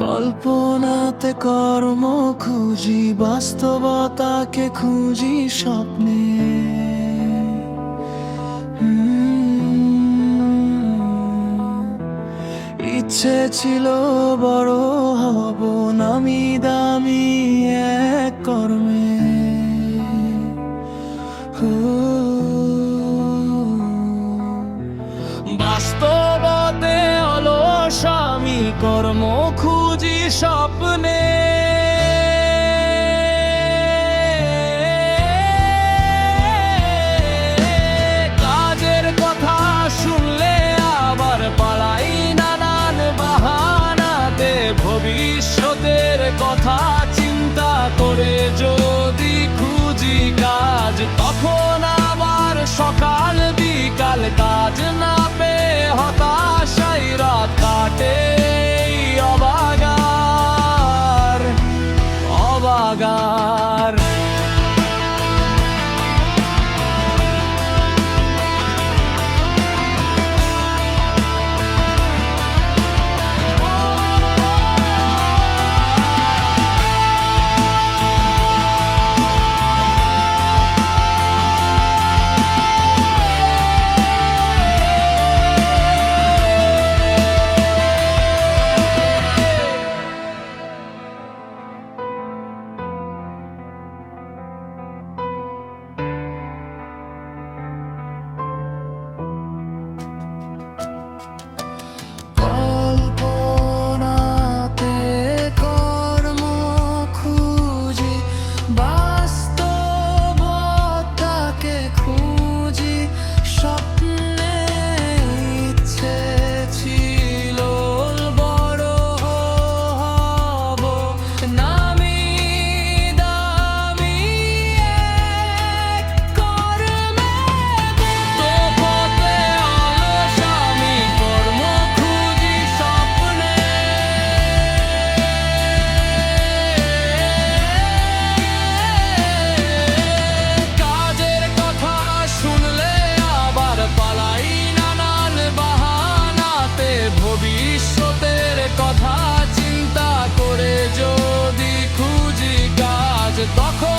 কল্পনাতে কর্ম খুঁজি, বাস্তবতাকে খুঁজি স্বপ্নে। ইচ্ছে ছিল বড় হব নামি দামি এক কর্মে। বাস্তবতে অলস আমি, কর্ম খুঁজি স্বপ্নে। কাজের কথা শুনলে আবার পালাই নানান বাহানাতে। ভবিষ্যতের কথা চিন্তা করে যদি খুঁজি কাজ, তখন আবার সকাল বিকাল কাজ না পেয়ে হতাশায় রাত কাটে। অবাগার অবাগার তখন